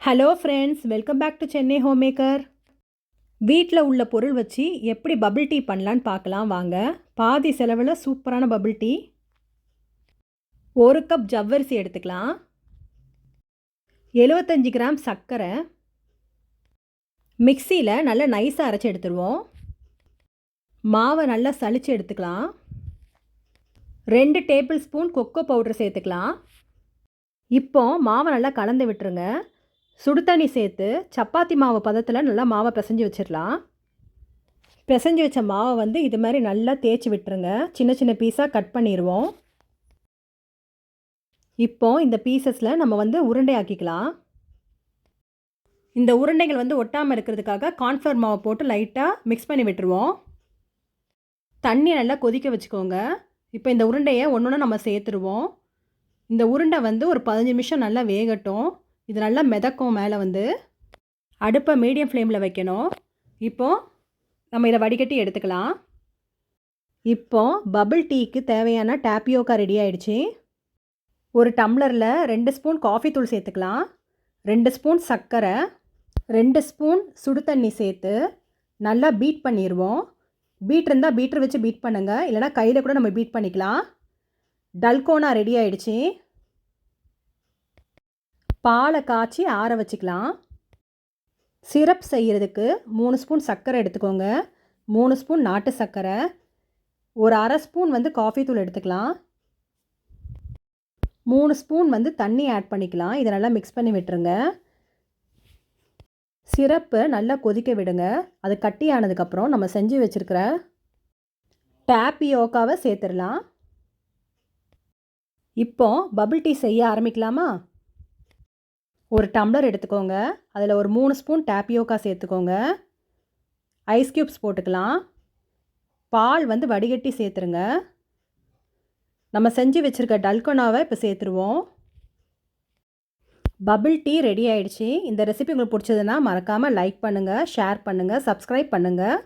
Hello friends, welcome back to Chennai home maker. வீட்டில் உள்ள பொருள் வச்சு எப்படி பபிள் டீ பண்ணலான்னு பார்க்கலாம் வாங்க. பாதி செலவில் சூப்பரான பபிள் டீ. 1 கப் ஜவ்வரிசி எடுத்துக்கலாம். 75 கிராம் சர்க்கரை. மிக்சியில் நல்லா நைஸாக அரைச்சி எடுத்துருவோம். மாவை நல்லா சலிச்சு எடுத்துக்கலாம். 2 டேபிள் ஸ்பூன் கொக்கோ பவுடர் சேர்த்துக்கலாம். இப்போ மாவை நல்லா கலந்து விட்டுருங்க. சுடு தண்ணி சேர்த்து சப்பாத்தி மாவு பதத்தில் நல்லா மாவை பிசைஞ்சு வச்சிடலாம். பிசைஞ்சு வச்ச மாவை இது மாதிரி நல்லா தேய்ச்சி விட்டுருங்க. சின்ன சின்ன பீஸாக கட் பண்ணிடுவோம். இப்போ இந்த பீசஸில் நம்ம உருண்டை ஆக்கிக்கலாம். இந்த உருண்டைகள் ஒட்டாமல் இருக்கிறதுக்காக கார்ன்ஃப்ளவர் மாவை போட்டு லைட்டாக மிக்ஸ் பண்ணி விட்டுருவோம். தண்ணி நல்லா கொதிக்க வச்சுக்கோங்க. இப்போ இந்த உருண்டையை ஒன்று நம்ம சேர்த்துருவோம். இந்த உருண்டை ஒரு 15 நிமிஷம் நல்லா வேகட்டும். இது நல்லா மிதக்கும். மேலே அடுப்பை மீடியம் ஃப்ளேமில் வைக்கணும். இப்போது நம்ம இதை வடிகட்டி எடுத்துக்கலாம். இப்போது பபிள் டீக்கு தேவையான டாப்பியோக்கா ரெடி ஆகிடுச்சு. ஒரு டம்ளரில் 2 ஸ்பூன் காஃபி தூள் சேர்த்துக்கலாம். 2 ஸ்பூன் சர்க்கரை, 2 ஸ்பூன் சுடு தண்ணி சேர்த்து நல்லா பீட் பண்ணிடுவோம். பீட் இருந்தால் பீட்டர் வச்சு பீட் பண்ணுங்கள், இல்லைனா கையில் கூட நம்ம பீட் பண்ணிக்கலாம். டல்கோனா ரெடி ஆகிடுச்சு. பாலை காய்ச்சி ஆற வச்சுக்கலாம். சிரப் செய்கிறதுக்கு 3 ஸ்பூன் சர்க்கரை எடுத்துக்கோங்க. 3 ஸ்பூன் நாட்டு சர்க்கரை, ஒரு அரை ஸ்பூன் காஃபி தூள் எடுத்துக்கலாம். 3 ஸ்பூன் தண்ணி ஆட் பண்ணிக்கலாம். இதை நல்லா மிக்ஸ் பண்ணி விட்டுருங்க. சிரப்பு நல்லா கொதிக்க விடுங்க. அது கட்டி ஆனதுக்கப்புறம் நம்ம செஞ்சு வச்சுருக்கிற டாப்பியோக்காவை சேர்த்துடலாம். இப்போ பபிள் டீ செய்ய ஆரம்பிக்கலாமா? ஒரு டம்ளர் எடுத்துக்கோங்க. அதில் ஒரு 3 ஸ்பூன் டாப்பியோக்கா சேர்த்துக்கோங்க. ஐஸ் க்யூப்ஸ் போட்டுக்கலாம். பால் வடிகட்டி சேர்த்துருங்க. நம்ம செஞ்சு வச்சுருக்க டல்கோனாவை இப்போ சேர்த்துருவோம். பபிள் டீ ரெடி ஆகிடுச்சு. இந்த ரெசிபி உங்களுக்கு பிடிச்சதுன்னா மறக்காமல் லைக் பண்ணுங்கள், ஷேர் பண்ணுங்கள், சப்ஸ்கிரைப் பண்ணுங்கள்.